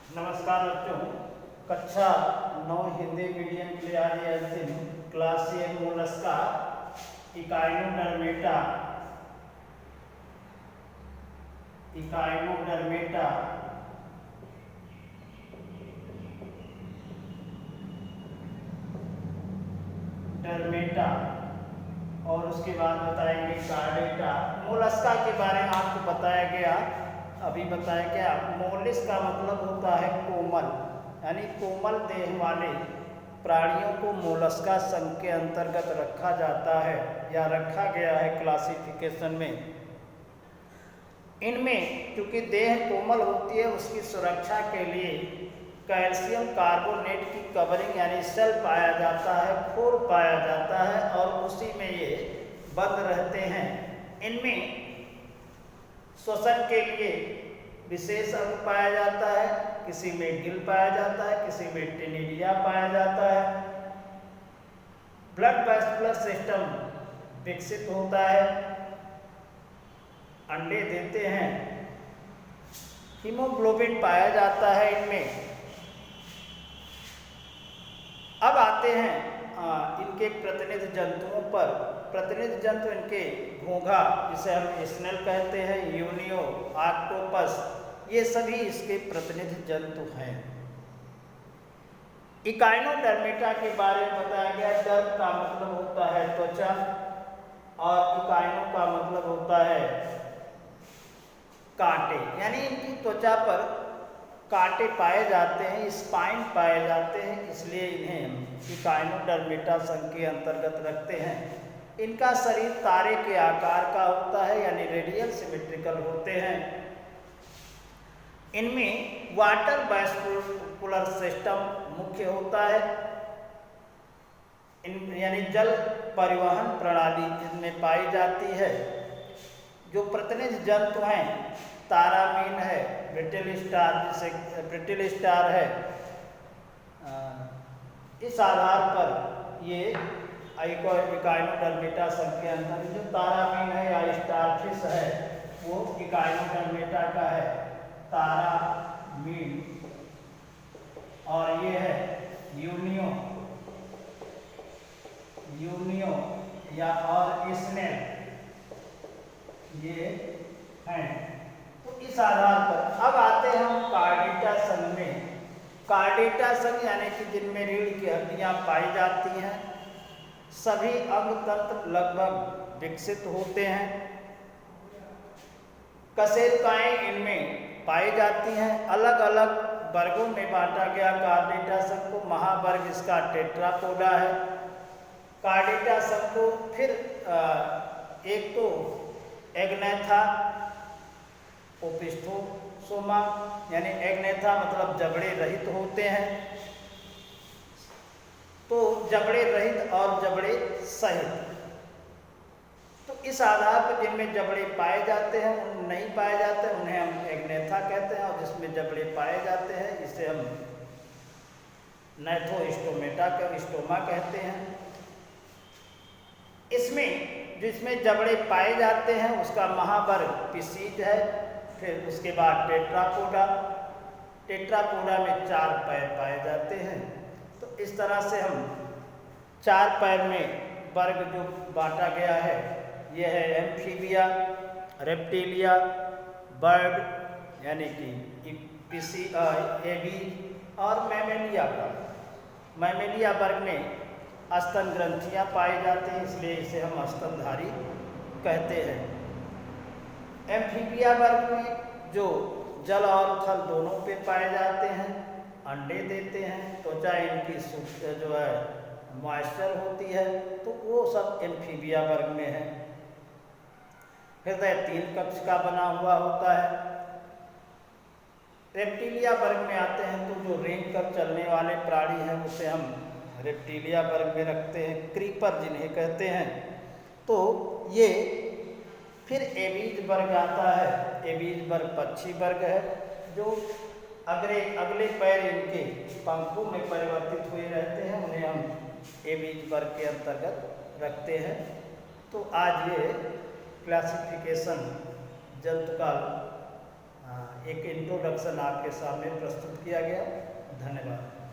नमस्कार बच्चों, कक्षा 9 हिंदी मीडियम के लिए आज ये अंतिम क्लास ये मोलस्का इकाइनोडर्मेटा इकाइनोडर्मेटा डर्मेटा और उसके बाद बताएंगे कार्डेटा। मोलस्का के बारे में आपको बताया गया, अभी बताया गया। मोलिस का मतलब होता है कोमल, यानी कोमल देह वाले प्राणियों को मोलस्का संघ के अंतर्गत रखा जाता है या रखा गया है क्लासिफिकेशन में। इनमें क्योंकि देह कोमल होती है, उसकी सुरक्षा के लिए कैल्शियम कार्बोनेट की कवरिंग यानी सेल पाया जाता है, खोल पाया जाता है और उसी में ये बंद रहते हैं। इनमें श्वसन के लिए विशेष अंग पाया जाता है, किसी में गिल पाया जाता है, किसी में टेनिडिया पाया जाता है। ब्लड वेस्कुलर सिस्टम विकसित होता है, अंडे देते हैं, हीमोग्लोबिन पाया जाता है इनमें। अब आते हैं इनके प्रतिनिधि जंतुओं पर। प्रतिनिधि जंतु इनके घोंघा, जिसे हम स्नेल कहते हैं, यूनियो, ऑक्टोपस, ये सभी इसके प्रतिनिधि जंतु हैं। इकाइनोडर्मेटा के बारे में बताया गया। डर्म का मतलब होता है त्वचा और इकाइनो का मतलब होता है कांटे, यानी इनकी त्वचा पर कांटे पाए जाते हैं, स्पाइन पाए जाते हैं, इसलिए इन्हें इकाइनोडर्मेटा संघ के अंतर्गत रखते हैं। इनका शरीर तारे के आकार का होता है, यानी रेडियल सिमेट्रिकल होते हैं। इनमें वाटर वेस्कुलर सिस्टम मुख्य होता है, यानी जल परिवहन प्रणाली इनमें पाई जाती है। जो प्रतिनिधि जंतु हैं, तारामीन है, ब्रिटिल स्टार, जिसे ब्रिटिल स्टार है, इस आधार पर ये इकाइनोडर्मेटा संघ के अंदर जो तारामीन है या स्टारफिश है वो इकाइनोडर्मेटा का है, तारामीन। और ये है यूनियो या और स्नेल, ये हैं। तो इस आधार पर अब आते हैं हम कार्डेटा संघ में। कार्डेटा संघ यानी कि जिनमें रीढ़ की हड्डियां पाई जाती हैं, सभी अंग तंत्र लगभग विकसित होते हैं। कशेरुकाएं इनमें पाई जाती हैं। अलग अलग वर्गों में बांटा गया कार्डेटा संघ को। महावर्ग इसका टेट्रापोडा है। कार्डेटा संघ को फिर एक तो एग्नेथा, ओपिस्थोसोमा, यानी एग्नेथा मतलब जबड़े रहित होते हैं, तो जबड़े रहित और जबड़े सहित। तो इस आधार पर जिनमें जबड़े पाए जाते हैं, उन नहीं पाए जाते हैं, उन्हें हम एग्नेथा कहते हैं, और जिसमें जबड़े पाए जाते हैं इसे हम स्टोमा कहते हैं। इसमें जिसमें जबड़े पाए जाते हैं उसका महावर्ग पिसीज है। फिर उसके बाद टेट्रापोडा। टेट्रापोडा में 4 पैर पाए जाते हैं। तो इस तरह से हम 4 पैर में वर्ग जो बांटा गया है, यह है एम्फीबिया, रेप्टिलिया, बर्ड यानी कि एबीज और मैमेलिया वर्ग। मैमेलिया वर्ग में स्तन ग्रंथियां पाई जाती हैं, इसलिए इसे हम स्तनधारी कहते हैं। एम्फीबिया वर्ग में जो जल और थल दोनों पे पाए जाते हैं, अंडे देते हैं, त्वचा इनकी जो है मॉइस्चर होती है, तो वो सब एम्फीबिया वर्ग में है। हृदय 3 कक्ष का बना हुआ होता है। रेप्टिलिया वर्ग में आते हैं तो जो रेंग कर चलने वाले प्राणी हैं उसे हम रेप्टिलिया वर्ग में रखते हैं, क्रीपर जिन्हें कहते हैं। तो ये फिर एबीज वर्ग आता है। एबीज वर्ग पक्षी वर्ग है, जो अगले पैर इनके पंखों में परिवर्तित हुए रहते हैं, उन्हें हम एबीज वर्ग के अंतर्गत रखते हैं। तो आज ये क्लासिफिकेशन जंतु का एक इंट्रोडक्शन आपके सामने प्रस्तुत किया गया। धन्यवाद।